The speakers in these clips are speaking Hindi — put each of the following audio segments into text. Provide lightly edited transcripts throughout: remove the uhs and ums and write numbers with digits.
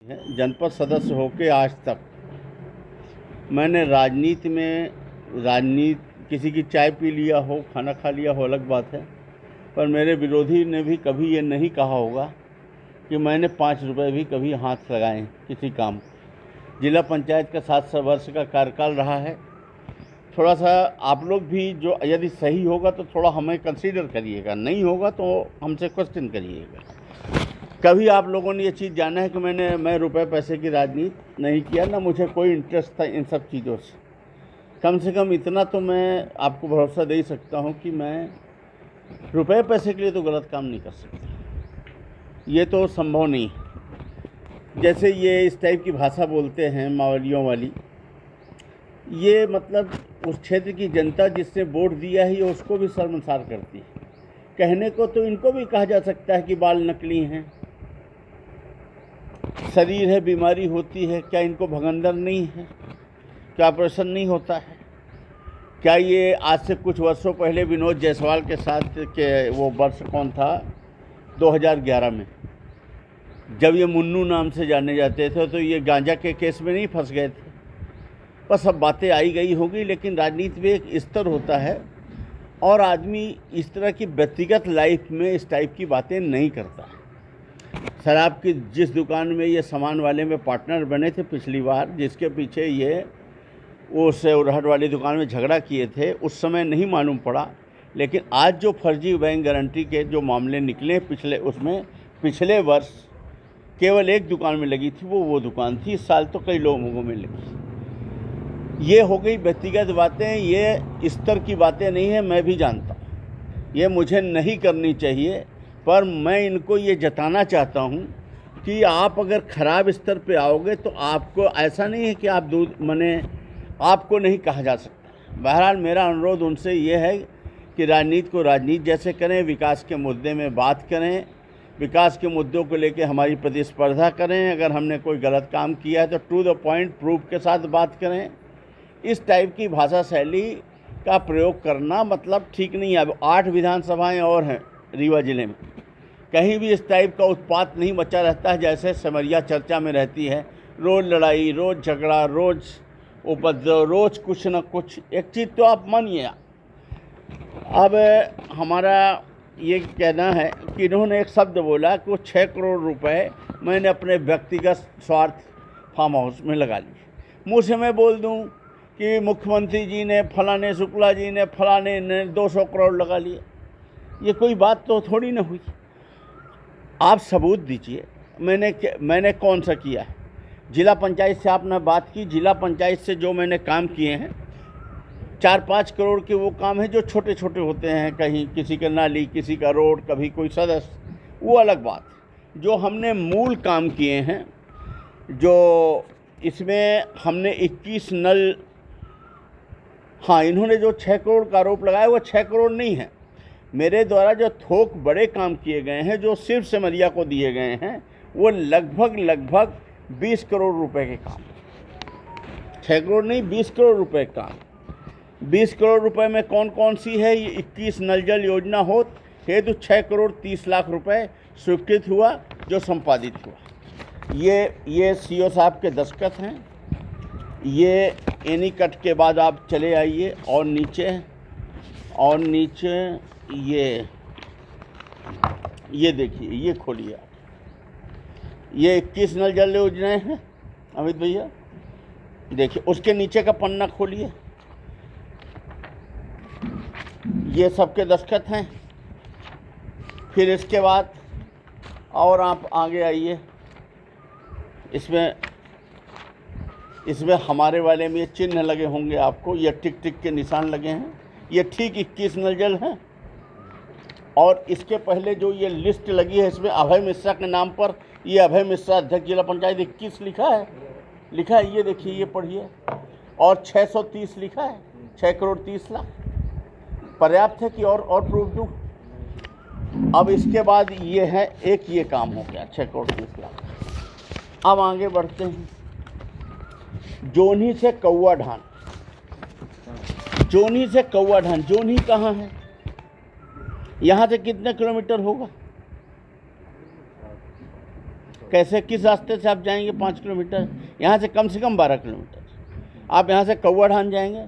जनपद सदस्य होके आज तक मैंने राजनीति किसी की चाय पी लिया हो, खाना खा लिया हो, अलग बात है, पर मेरे विरोधी ने भी कभी ये नहीं कहा होगा कि मैंने 5 रुपए भी कभी हाथ लगाए किसी काम। जिला पंचायत का 7 वर्ष का कार्यकाल रहा है। थोड़ा सा आप लोग भी जो यदि सही होगा तो थोड़ा हमें कंसीडर करिएगा, नहीं होगा तो हमसे क्वेश्चन करिएगा। कभी आप लोगों ने ये चीज़ जाना है कि मैं रुपए पैसे की राजनीति नहीं किया, ना मुझे कोई इंटरेस्ट था इन सब चीज़ों से। कम से कम इतना तो मैं आपको भरोसा दे ही सकता हूँ कि मैं रुपए पैसे के लिए तो गलत काम नहीं कर सकता, ये तो संभव नहीं है। जैसे ये इस टाइप की भाषा बोलते हैं मावलियों वाली, ये मतलब उस क्षेत्र की जनता जिसने वोट दिया है उसको भी शर्मसार करती है। कहने को तो इनको भी कहा जा सकता है कि बाल नकली हैं, शरीर है, बीमारी होती है, क्या इनको भगंदर नहीं है, क्या ऑपरेशन नहीं होता है? क्या ये आज से कुछ वर्षों पहले विनोद जायसवाल के साथ के वो वर्ष कौन था, 2011 में, जब ये मुन्नू नाम से जाने जाते थे, तो ये गांजा के केस में नहीं फंस गए थे? बस अब बातें आई गई होगी, लेकिन राजनीति में एक स्तर होता है और आदमी इस तरह की व्यक्तिगत लाइफ में इस टाइप की बातें नहीं करता है। शराब की जिस दुकान में ये सामान वाले में पार्टनर बने थे पिछली बार, जिसके पीछे ये उस उरहट वाली दुकान में झगड़ा किए थे, उस समय नहीं मालूम पड़ा, लेकिन आज जो फर्जी बैंक गारंटी के जो मामले निकले पिछले वर्ष केवल एक दुकान में लगी थी, वो दुकान थी। इस साल तो कई लोगों में लगी। ये हो गई व्यक्तिगत बातें, ये स्तर की बातें नहीं है, मैं भी जानता हूँ ये मुझे नहीं करनी चाहिए, पर मैं इनको ये जताना चाहता हूँ कि आप अगर ख़राब स्तर पे आओगे तो आपको ऐसा नहीं है कि आप आपको नहीं कहा जा सकता। बहरहाल मेरा अनुरोध उनसे ये है कि राजनीति को राजनीति जैसे करें, विकास के मुद्दे में बात करें, विकास के मुद्दों को लेकर हमारी प्रतिस्पर्धा करें। अगर हमने कोई गलत काम किया है तो टू द पॉइंट प्रूफ के साथ बात करें। इस टाइप की भाषा शैली का प्रयोग करना मतलब ठीक नहीं है। अब 8 विधानसभाएं और हैं रीवा ज़िले में, कहीं भी इस टाइप का उत्पात नहीं मचा रहता है जैसे सिमरिया चर्चा में रहती है। रोज़ लड़ाई, रोज़ झगड़ा, रोज़ उपद्रव, रोज़ कुछ न कुछ। एक चीज़ तो आप मानिए, अब हमारा ये कहना है कि इन्होंने एक शब्द बोला कि वो 6 करोड़ रुपए मैंने अपने व्यक्तिगत स्वार्थ फार्म हाउस में लगा लिए। मुँह से मैं बोल दूँ कि मुख्यमंत्री जी ने, फलाने शुक्ला जी ने, फलाने ने 200 करोड़ लगा लिए, ये कोई बात तो थोड़ी ना हुई। आप सबूत दीजिए मैंने कौन सा किया है। जिला पंचायत से आपने बात की, जिला पंचायत से जो मैंने काम किए हैं 4-5 करोड़ के वो काम है जो छोटे छोटे होते हैं, कहीं किसी का नाली, किसी का रोड, कभी कोई सदस्य, वो अलग बात। जो हमने मूल काम किए हैं, जो इसमें हमने 21 नल, हाँ, इन्होंने जो 6 करोड़ का आरोप लगाया वो 6 करोड़ नहीं है। मेरे द्वारा जो थोक बड़े काम किए गए हैं, जो सिर्फ सिमरिया को दिए गए हैं, वो लगभग 20 करोड़ रुपए के काम। 6 करोड़ नहीं, 20 करोड़ रुपए का काम। 20 करोड़ रुपए में कौन कौन सी है? ये 21 नल जल योजना हेतु 6 करोड़ 30 लाख रुपए स्वीकृत हुआ, जो संपादित हुआ। ये सीओ साहब के दस्तखत हैं। ये एनी कट के बाद आप चले आइए और नीचे ये देखिए, ये खोलिए आप, ये 21 नल जल योजनाएं हैं अमित भैया, देखिए। उसके नीचे का पन्ना खोलिए, ये सबके दस्तखत हैं। फिर इसके बाद और आप आगे आइए, इसमें हमारे वाले में ये चिन्ह लगे होंगे आपको, ये टिक टिक के निशान लगे हैं, ये ठीक 21 नल जल हैं। और इसके पहले जो ये लिस्ट लगी है, इसमें अभय मिश्रा के नाम पर, ये अभय मिश्रा अध्यक्ष जिला पंचायत 21 लिखा है, ये देखिए, ये पढ़िए। और 630 लिखा है, 6 करोड़ 30 लाख। पर्याप्त है कि और प्रूफ दूँ? अब इसके बाद ये है, एक ये काम हो गया 6 करोड़ 30 लाख। अब आगे बढ़ते हैं। जोनी से कौआ ढान, जोनी कहाँ है? यहाँ से कितने किलोमीटर होगा? कैसे, किस रास्ते से आप जाएंगे 5 किलोमीटर? यहाँ से कम 12 किलोमीटर। आप यहाँ से कौआ ढान जाएंगे,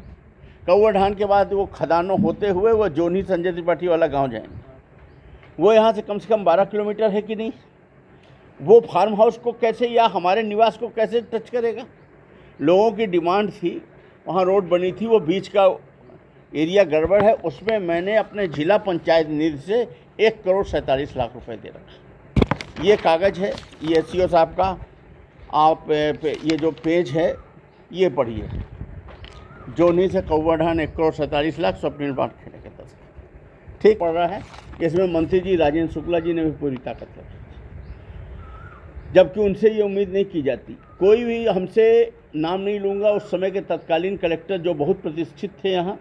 कौआ ढान के बाद वो खदानों होते हुए वो जोनी संजय त्रिपाठी वाला गांव जाएंगे। वो यहाँ से कम 12 किलोमीटर है कि नहीं? वो फार्म हाउस को कैसे या हमारे निवास को कैसे टच करेगा? लोगों की डिमांड थी, वहाँ रोड बनी थी, वो बीच का एरिया गड़बड़ है, उसमें मैंने अपने जिला पंचायत निधि से 1,47,00,000 रुपये दे रखा। ये कागज़ है, ये SCO साहब का, आप ये जो पेज है ये पढ़िए। जोनी से कौआ ढान 1,47,00,000 स्वप्निल बांटखेड़े के दस्तखत, ठीक पड़ रहा है। इसमें मंत्री जी राजेंद्र शुक्ला जी ने भी पूरी ताकत लगाई, जबकि उनसे ये उम्मीद नहीं की जाती। कोई भी हमसे, नाम नहीं लूँगा, उस समय के तत्कालीन कलेक्टर जो बहुत प्रतिष्ठित थे यहाँ,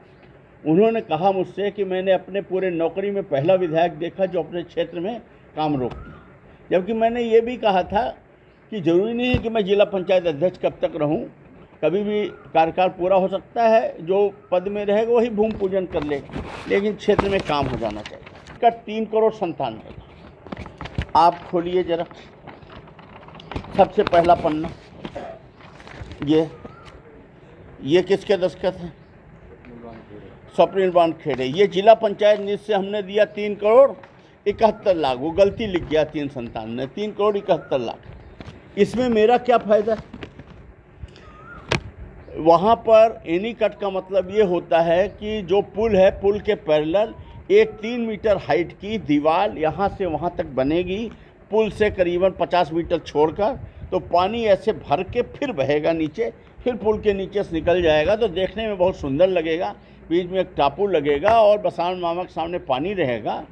उन्होंने कहा मुझसे कि मैंने अपने पूरे नौकरी में पहला विधायक देखा जो अपने क्षेत्र में काम रोक दिया। जबकि मैंने ये भी कहा था कि ज़रूरी नहीं है कि मैं जिला पंचायत अध्यक्ष कब तक रहूं, कभी भी कार्यकाल पूरा हो सकता है, जो पद में रहेगा वही भूमि पूजन कर लेगा, लेकिन क्षेत्र में काम हो जाना चाहिए। इसका 3,97,00,000 आप खोलिए जरा, सबसे पहला पन्ना, ये किसके दस्तखत हैं? स्वप्निल बांटखेड़े। ये जिला पंचायत निधि से हमने दिया 3,71,00,000, वो गलती लिख गया 397, 3,71,00,000। इसमें मेरा क्या फ़ायदा? वहाँ पर एनी कट का मतलब ये होता है कि जो पुल है, पुल के पैरेलल एक 3 मीटर हाइट की दीवार यहाँ से वहाँ तक बनेगी, पुल से करीबन 50 मीटर छोड़कर, तो पानी ऐसे भर के फिर बहेगा नीचे, फिर पुल के नीचे से निकल जाएगा, तो देखने में बहुत सुंदर लगेगा। बीच में एक टापू लगेगा और बसावन मामा के सामने पानी रहेगा,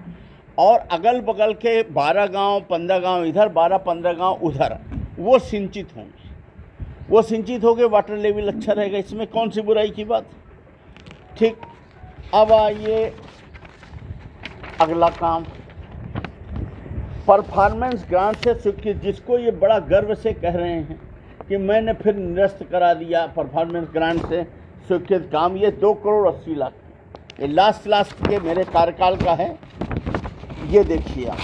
और अगल बगल के 12 गांव 15 गांव इधर, 12-15 गांव उधर, वो सिंचित होंगे। वो सिंचित होकर वाटर लेवल अच्छा रहेगा, इसमें कौन सी बुराई की बात? ठीक। अब आइए अगला काम, परफॉर्मेंस ग्रांट से स्वीकृत, जिसको ये बड़ा गर्व से कह रहे हैं कि मैंने फिर निरस्त करा दिया परफॉर्मेंस ग्रांट से स्वीकृत काम, ये 2,80,00,000, ये लास्ट के मेरे कार्यकाल का है। ये देखिए आप,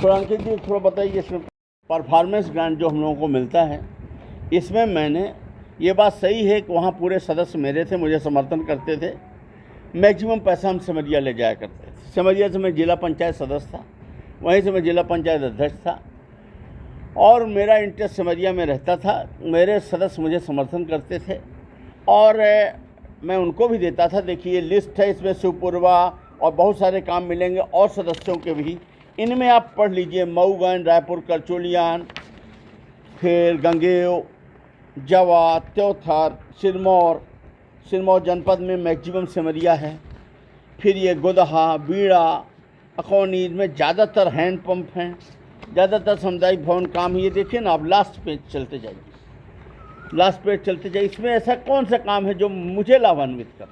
थोड़ा अंकित जी थोड़ा बताइए, इसमें परफॉर्मेंस ग्रांट जो हम लोगों को मिलता है, इसमें मैंने, ये बात सही है कि वहाँ पूरे सदस्य मेरे थे, मुझे समर्थन करते थे, मैक्सिमम पैसा हम सिमरिया ले जाया करते थे। सिमरिया से मैं जिला पंचायत सदस्य था, वहीं से मैं जिला पंचायत अध्यक्ष था, और मेरा इंटरेस्ट सिमरिया में रहता था। मेरे सदस्य मुझे समर्थन करते थे और मैं उनको भी देता था। देखिए लिस्ट है, इसमें शिवपुरवा और बहुत सारे काम मिलेंगे और सदस्यों के भी, इनमें आप पढ़ लीजिए। मऊगंज, रायपुर, करचोलियान, फिर गंगेव, जवा, त्योथर, सिरमौर जनपद में मैक्सिमम सिमरिया है। फिर ये गोदहा, बीड़ा, अकौनी, इनमें ज़्यादातर हैंड पंप हैं, ज़्यादातर सामुदायिक भवन काम। ये देखिए ना, आप लास्ट पेज चलते जाइए, लास्ट पेज चलते जाइए। इसमें ऐसा कौन सा काम है जो मुझे लाभान्वित कर?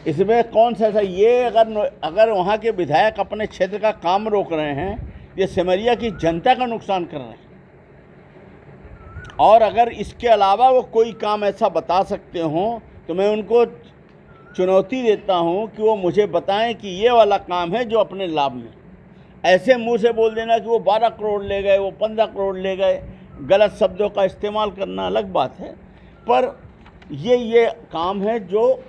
इसमें कौन सा ऐसा, ये अगर वहाँ के विधायक अपने क्षेत्र का काम रोक रहे हैं, ये सिमरिया की जनता का नुकसान कर रहे हैं। और अगर इसके अलावा वो कोई काम ऐसा बता सकते हों तो मैं उनको चुनौती देता हूं कि वो मुझे बताएं कि ये वाला काम है जो अपने लाभ में। ऐसे मुंह से बोल देना कि वो 12 करोड़ ले गए, वो 15 करोड़ ले गए, गलत शब्दों का इस्तेमाल करना अलग बात है, पर ये काम है जो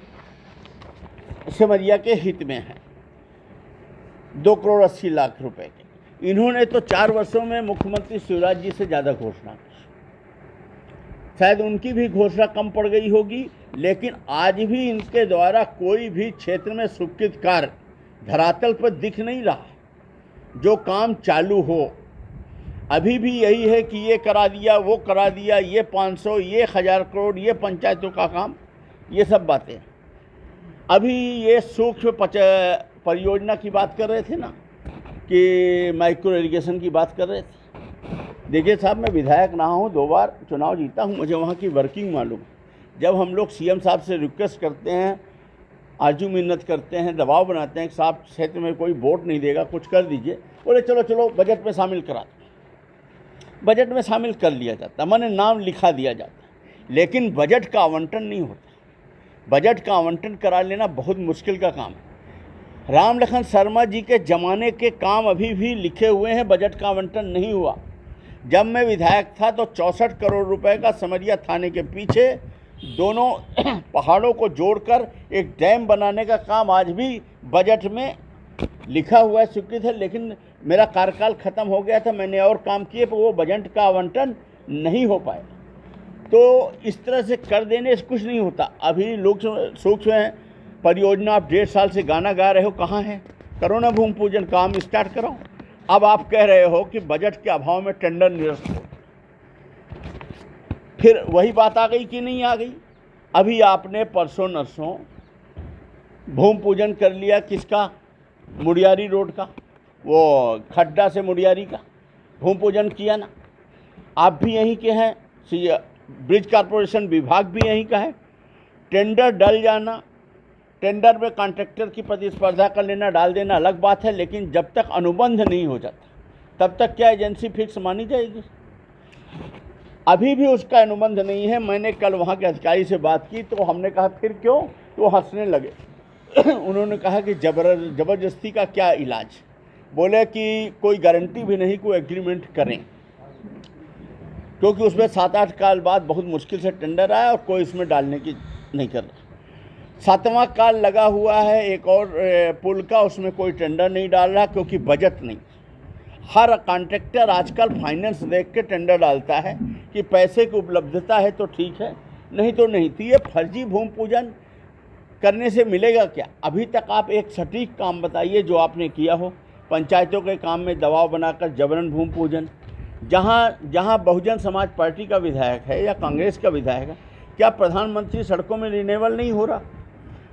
सिमरिया के हित में है। 2,80,00,000 रुपए के। इन्होंने तो 4 वर्षों में मुख्यमंत्री शिवराज जी से ज़्यादा घोषणा की, शायद उनकी भी घोषणा कम पड़ गई होगी, लेकिन आज भी इनके द्वारा कोई भी क्षेत्र में स्वीकृत कार्य धरातल पर दिख नहीं रहा जो काम चालू हो। अभी भी यही है कि ये करा दिया, वो करा दिया, ये 500, ये 1000 करोड़, ये पंचायतों का काम, ये सब बातें। अभी ये सूक्ष्म परियोजना की बात कर रहे थे ना, कि माइक्रो इरिगेशन की बात कर रहे थे। देखिए साहब, मैं विधायक रहा हूँ, 2 बार चुनाव जीता हूँ, मुझे वहाँ की वर्किंग मालूम है। जब हम लोग सीएम साहब से रिक्वेस्ट करते हैं, आजू मिन्नत करते हैं, दबाव बनाते हैं कि साहब क्षेत्र में कोई वोट नहीं देगा, कुछ कर दीजिए, बोले चलो चलो बजट में शामिल करा दो। बजट में शामिल कर लिया जाता, मैंने नाम लिखा दिया जाता, लेकिन बजट का आवंटन नहीं होता। बजट का आवंटन करा लेना बहुत मुश्किल का काम है। राम लखन शर्मा जी के ज़माने के काम अभी भी लिखे हुए हैं, बजट का आवंटन नहीं हुआ। जब मैं विधायक था तो 64 करोड़ रुपए का समरिया थाने के पीछे दोनों पहाड़ों को जोड़कर एक डैम बनाने का काम आज भी बजट में लिखा हुआ है, स्वीकृत है। लेकिन मेरा कार्यकाल ख़त्म हो गया था, मैंने और काम किए पर वो बजट का आवंटन नहीं हो पाया। तो इस तरह से कर देने से कुछ नहीं होता। अभी लोग सूक्ष्म परियोजना आप 1.5 साल से गाना गा रहे हो, कहाँ है? करो ना भूमि पूजन, काम स्टार्ट करो। अब आप कह रहे हो कि बजट के अभाव में टेंडर निरस्त हो, फिर वही बात आ गई कि नहीं आ गई? अभी आपने परसों नरसों भूमि पूजन कर लिया, किसका? मुड़ियारी रोड का, वो खड्डा से मुड़ियारी का भूमि पूजन किया ना। आप भी यहीं के हैं, ब्रिज कॉर्पोरेशन विभाग भी यहीं का है। टेंडर डल जाना, टेंडर में कॉन्ट्रैक्टर की प्रतिस्पर्धा कर लेना, डाल देना अलग बात है, लेकिन जब तक अनुबंध नहीं हो जाता तब तक क्या एजेंसी फिक्स मानी जाएगी? अभी भी उसका अनुबंध नहीं है। मैंने कल वहाँ के अधिकारी से बात की तो हमने कहा फिर क्यों, तो हंसने लगे। उन्होंने कहा कि ज़बरदस्ती का क्या इलाज? बोले कि कोई गारंटी भी नहीं, कोई एग्रीमेंट करें, क्योंकि उसमें 7-8 काल बाद बहुत मुश्किल से टेंडर आया और कोई इसमें डालने की नहीं कर रहा। 7वां काल लगा हुआ है एक और पुल का, उसमें कोई टेंडर नहीं डाल रहा क्योंकि बजट नहीं। हर कॉन्ट्रैक्टर आजकल फाइनेंस देख के टेंडर डालता है कि पैसे की उपलब्धता है तो ठीक है, नहीं तो नहीं। तो ये फर्जी भूमि पूजन करने से मिलेगा क्या? अभी तक आप एक सटीक काम बताइए जो आपने किया हो। पंचायतों के काम में दबाव बनाकर जबरन भूमि पूजन, जहाँ बहुजन समाज पार्टी का विधायक है या कांग्रेस का विधायक है, क्या प्रधानमंत्री सड़कों में रिन्यूअल नहीं हो रहा?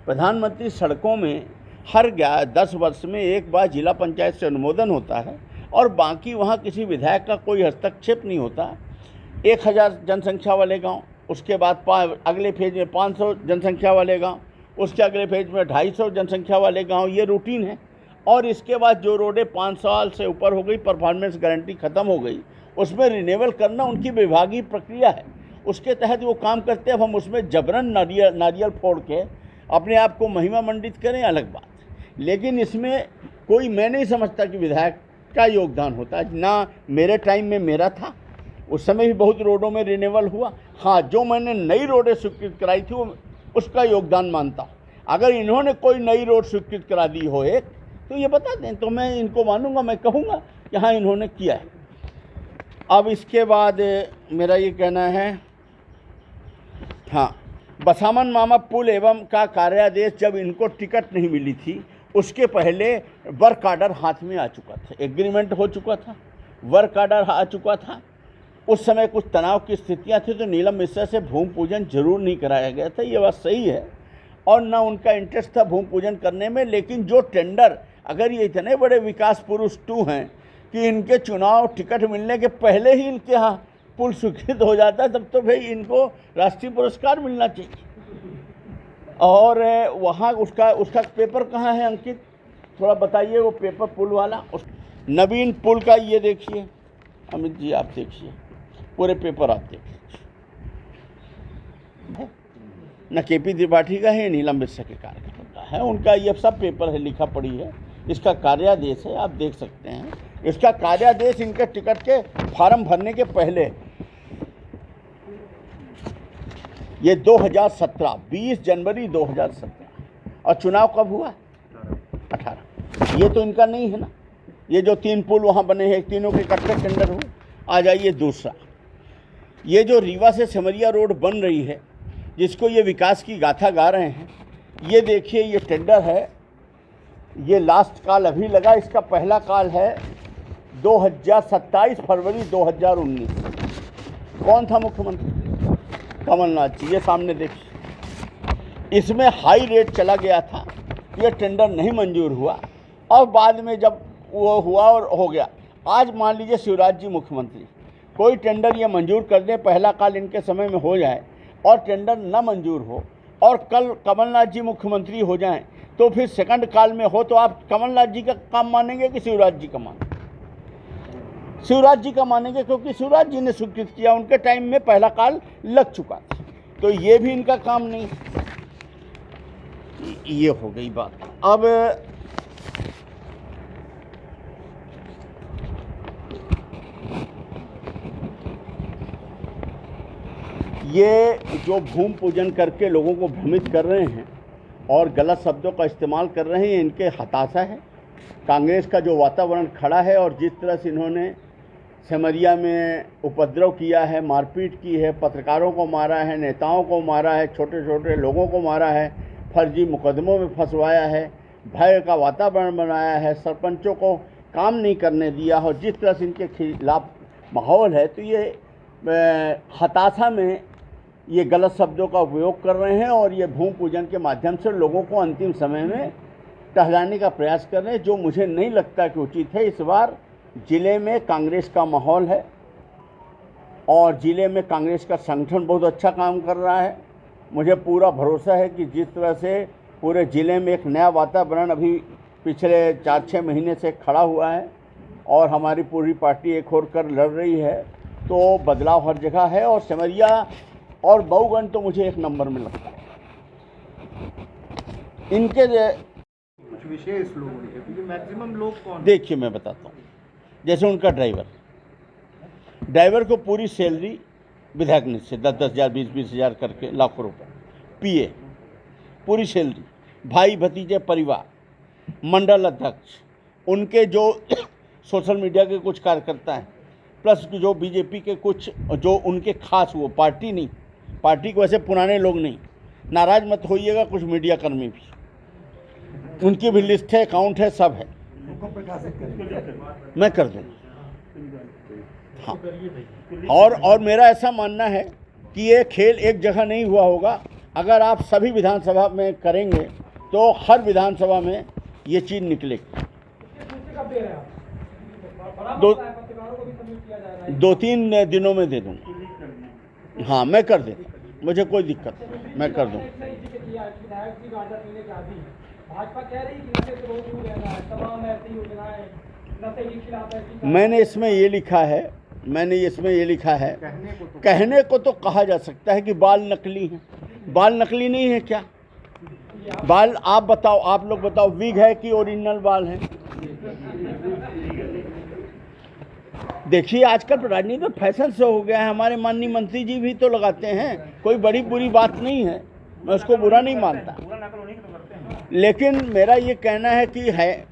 प्रधानमंत्री सड़कों में हर 10 वर्ष में एक बार जिला पंचायत से अनुमोदन होता है और बाकी वहाँ किसी विधायक का कोई हस्तक्षेप नहीं होता। 1000 जनसंख्या वाले गांव, उसके बाद अगले फेज में 500 जनसंख्या वाले गांव, उसके अगले फेज में 250 जनसंख्या वाले गांव, ये रूटीन है। और इसके बाद जो रोडें 5 साल से ऊपर हो गई, परफॉर्मेंस गारंटी ख़त्म हो गई, उसमें रिन्यूअल करना उनकी विभागीय प्रक्रिया है, उसके तहत वो काम करते हैं। अब हम उसमें जबरन नारियल फोड़ के अपने आप को महिमा मंडित करें, अलग बात। लेकिन इसमें कोई, मैं नहीं समझता कि विधायक का योगदान होता है। ना मेरे टाइम में मेरा था, उस समय भी बहुत रोडों में रिन्यूअल हुआ। हाँ, जो मैंने नई रोडें स्वीकृत कराई थी वो उसका योगदान मानता हूँ। अगर इन्होंने कोई नई रोड स्वीकृत करा दी हो एक, तो ये बता दें तो मैं इनको मानूंगा, मैं कहूँगा कि हाँ इन्होंने किया है। अब इसके बाद मेरा ये कहना है, हाँ, बसामन मामा पुल एवं का कार्यादेश जब इनको टिकट नहीं मिली थी उसके पहले वर्क आर्डर हाथ में आ चुका था, एग्रीमेंट हो चुका था, वर्क आर्डर आ चुका था। उस समय कुछ तनाव की स्थितियां थी तो नीलम मिश्रा से भूमि पूजन जरूर नहीं कराया गया था, ये बात सही है। और ना उनका इंटरेस्ट था भूमि पूजन करने में। लेकिन जो टेंडर, अगर ये इतने बड़े विकास पुरुष 2 हैं कि इनके चुनाव टिकट मिलने के पहले ही इनके यहाँ पुल स्वीकृत हो जाता है, तब तो भाई इनको राष्ट्रीय पुरस्कार मिलना चाहिए। और वहाँ उसका पेपर कहाँ है अंकित, थोड़ा बताइए वो पेपर पुल वाला। नवीन पुल का ये देखिए अमित जी, आप देखिए पूरे पेपर आप देखिए, न केपी त्रिपाठी का है, नीलम मिश्रा के कार्यक्रम का है, उनका ये सब पेपर है, लिखा पड़ी है। इसका कार्यादेश है, आप देख सकते हैं। इसका कार्यादेश इनके टिकट के फॉर्म भरने के पहले, ये 2017, 20 जनवरी 2017। और चुनाव कब हुआ? 18। ये तो इनका नहीं है ना। ये जो 3 पुल वहाँ बने हैं, तीनों के इकट्ठे टेंडर हुए। आ जाइए दूसरा, ये जो रीवा से सिमरिया रोड बन रही है, जिसको ये विकास की गाथा गा रहे हैं, ये देखिए ये टेंडर है। ये लास्ट काल अभी लगा, इसका पहला काल है 27 फरवरी 2019। कौन था मुख्यमंत्री? कमलनाथ जी। ये सामने देखिए, इसमें हाई रेट चला गया था, ये टेंडर नहीं मंजूर हुआ और बाद में जब वो हुआ और हो गया। आज मान लीजिए शिवराज जी मुख्यमंत्री, कोई टेंडर ये मंजूर कर दें, पहला काल इनके समय में हो जाए और टेंडर न मंजूर हो, और कल कमलनाथ जी मुख्यमंत्री हो जाएं, तो फिर सेकंड काल में हो तो आप कमलनाथ जी का काम मानेंगे कि शिवराज जी का मानेंगे? शिवराज जी का मानेंगे, क्योंकि शिवराज जी ने स्वीकृत किया, उनके टाइम में पहला काल लग चुका था। तो ये भी इनका काम नहीं। ये हो गई बात। अब ये जो भूमि पूजन करके लोगों को भ्रमित कर रहे हैं और गलत शब्दों का इस्तेमाल कर रहे हैं, इनके हताशा है। कांग्रेस का जो वातावरण खड़ा है और जिस तरह से इन्होंने सिमरिया में उपद्रव किया है, मारपीट की है, पत्रकारों को मारा है, नेताओं को मारा है, छोटे छोटे लोगों को मारा है, फर्जी मुकदमों में फंसवाया है, भय का वातावरण बनाया है, सरपंचों को काम नहीं करने दिया और जिस तरह से इनके खिलाफ माहौल है, तो ये हताशा में ये गलत शब्दों का उपयोग कर रहे हैं और ये भूमि पूजन के माध्यम से लोगों को अंतिम समय में टहलाने का प्रयास कर रहे हैं, जो मुझे नहीं लगता कि उचित है। इस बार ज़िले में कांग्रेस का माहौल है और ज़िले में कांग्रेस का संगठन बहुत अच्छा काम कर रहा है। मुझे पूरा भरोसा है कि जिस तरह से पूरे ज़िले में एक नया वातावरण अभी पिछले 4-6 महीने से खड़ा हुआ है और हमारी पूरी पार्टी एक होर कर लड़ रही है, तो बदलाव हर जगह है। और सिमरिया और बहुगण तो मुझे एक नंबर में लगता है। इनके कुछ विशेष लोग उनके, क्योंकि मैक्सिमम लोग कौन, देखिए मैं बताता हूँ। जैसे उनका ड्राइवर को पूरी सैलरी विधायक ने से 10-10 हज़ार 20-20 हज़ार करके लाखों रुपए, पीए पूरी सैलरी, भाई भतीजे परिवार, मंडल अध्यक्ष, उनके जो सोशल मीडिया के कुछ कार्यकर्ता हैं, प्लस जो बीजेपी के कुछ जो उनके खास, वो पार्टी नहीं, पार्टी के वैसे पुराने लोग नहीं, नाराज मत होइएगा, कुछ मीडिया कर्मी भी, उनकी भी लिस्ट है, अकाउंट है, सब है, मैं कर दूँगा। हाँ, और मेरा ऐसा मानना है कि ये खेल एक जगह नहीं हुआ होगा। अगर आप सभी विधानसभा में करेंगे तो हर विधानसभा में ये चीज़ निकलेगी। 2-3 दिनों में दे दूँगा। हाँ, मैं कर दूँ, मुझे कोई दिक्कत नहीं, मैं कर दूँ। मैंने इसमें ये लिखा है, कहने को तो कहा जा सकता है कि बाल नकली हैं। बाल नकली नहीं है क्या? बाल आप बताओ, आप लोग बताओ, विग है कि ओरिजिनल बाल है? देखिए आजकल राजनीति में फैशन से हो गया है। हमारे माननीय मंत्री जी भी तो लगाते हैं, कोई बड़ी बुरी बात नहीं है, मैं उसको बुरा नहीं मानता। लेकिन मेरा ये कहना है कि है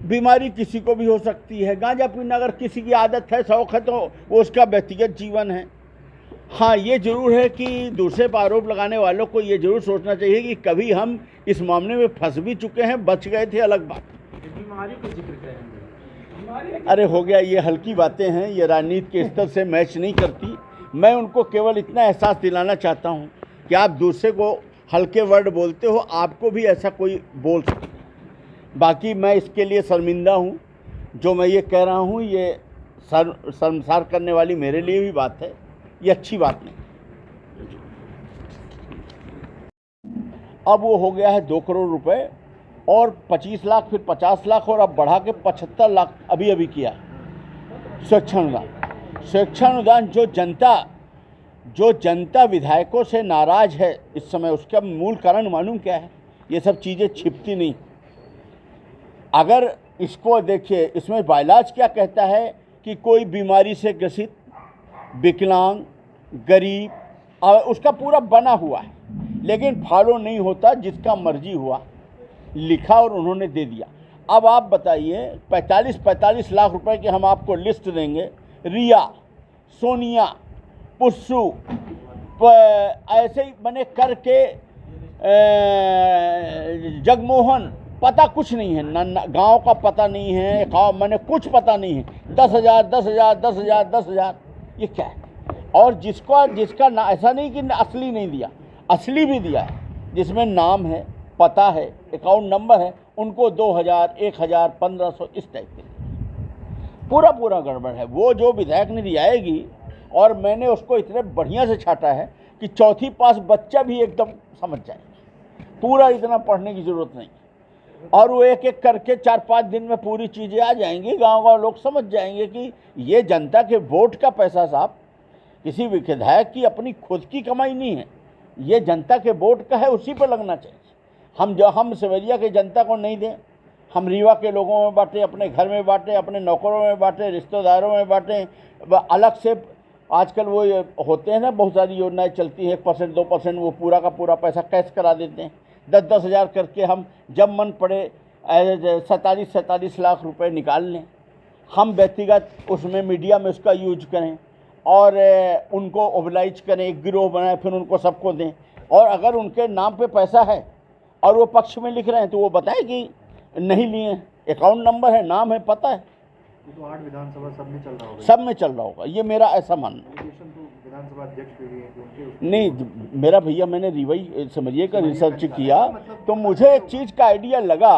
बीमारी किसी को भी हो सकती है। गांजा पीना अगर किसी की आदत है, शौक़ है, तो वो उसका व्यक्तिगत जीवन है। हाँ, ये ज़रूर है कि दूसरे पर आरोप लगाने वालों को ये ज़रूर सोचना चाहिए कि कभी हम इस मामले में फंस भी चुके हैं, बच गए थे, अलग बात। बीमारी का जिक्र करेंगे, अरे हो गया, ये हल्की बातें हैं, ये राजनीति के स्तर से मैच नहीं करती। मैं उनको केवल इतना एहसास दिलाना चाहता हूँ कि आप दूसरे को हल्के वर्ड बोलते हो, आपको भी ऐसा कोई बोल सकता है। बाकी मैं इसके लिए शर्मिंदा हूँ, जो मैं ये कह रहा हूँ, ये शर्मसार करने वाली मेरे लिए भी बात है, ये अच्छी बात नहीं। अब वो हो गया है 2 करोड़ रुपए और 25 लाख, फिर 50 लाख और अब बढ़ा के 75 लाख अभी किया स्वेच्छा अनुदान। जो जनता विधायकों से नाराज है इस समय, उसका मूल कारण मालूम क्या है? ये सब चीज़ें छिपती नहीं। अगर इसको देखिए, इसमें बायलाज क्या कहता है कि कोई बीमारी से ग्रसित, विकलांग, गरीब, उसका पूरा बना हुआ है, लेकिन फॉलो नहीं होता। जिसका मर्जी हुआ लिखा और उन्होंने दे दिया। अब आप बताइए, 45 लाख रुपए की हम आपको लिस्ट देंगे, रिया, सोनिया, पुस्सू, ऐसे ही बने करके, जगमोहन, पता कुछ नहीं है, गांव का पता नहीं है, मैंने कुछ पता नहीं है। 10,000 ये क्या है? और जिसका ना, ऐसा नहीं कि असली नहीं दिया, असली भी दिया है, जिसमें नाम है, पता है, अकाउंट नंबर है, उनको 2,000, 1,000, 1,500 इस टाइप के पूरा गड़बड़ है। वो जो विधायक निधि आएगी, और मैंने उसको इतने बढ़िया से छाटा है कि 4th पास बच्चा भी एकदम समझ जाएगा, पूरा इतना पढ़ने की ज़रूरत नहीं। और वो एक एक करके 4-5 दिन में पूरी चीज़ें आ जाएंगी, गांव लोग समझ जाएंगे कि ये जनता के वोट का पैसा साहब, किसी विधायक की अपनी खुद की कमाई नहीं है, ये जनता के वोट का है, उसी पर लगना चाहिए। हम सिमरिया के जनता को नहीं दें, हम रीवा के लोगों में बांटें, अपने घर में बांटें, अपने नौकरों में बांटें, रिश्तेदारों में बांटें, अलग से आजकल वो ये होते हैं ना, बहुत सारी योजनाएं चलती हैं, 1% 2% वो पूरा का पूरा पैसा कैश करा देते हैं। 10-10 हज़ार करके हम जब मन पड़े 47 लाख रुपए निकाल लें। हम व्यक्तिगत उसमें मीडिया में उसका यूज करें और उनको ओबलाइज करें, एक गिरोह बनाएं, फिर उनको सबको दें। और अगर उनके नाम पे पैसा है और वो पक्ष में लिख रहे हैं तो वो बताएं कि नहीं लिए, अकाउंट नंबर है, नाम है, पता है। ये तो 8 विधानसभा सब में चल रहा होगा। सब में चल रहा होगा, ये मेरा ऐसा मानना है। एलिगेशन तो विधानसभा अध्यक्ष पे भी है कि उनके नहीं, मेरा भैया, मैंने रिवाई समझिए का रिसर्च किया तो मुझे एक चीज़ का आइडिया लगा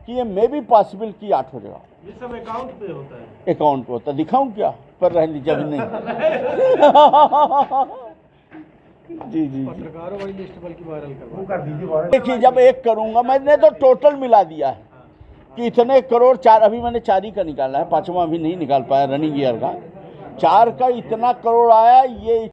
कि ये मे भी पॉसिबल कि 8 हो जाएगा। ये सब अकाउंट पे होता है। अकाउंट पे होता, दिखाऊं क्या? पर रह लीजिए अभी नहीं। जी जी। पत्रकारों वाली लिस्ट बल्कि वायरल करवा कर दीजिए। देखिए, जब एक करूंगा, मैंने तो टोटल मिला दिया है कि इतने करोड़, 4, अभी मैंने 4 ही का निकाला है, 5वां अभी नहीं निकाल पाया रनिंग ईयर का। 4 का इतना करोड़ आया, ये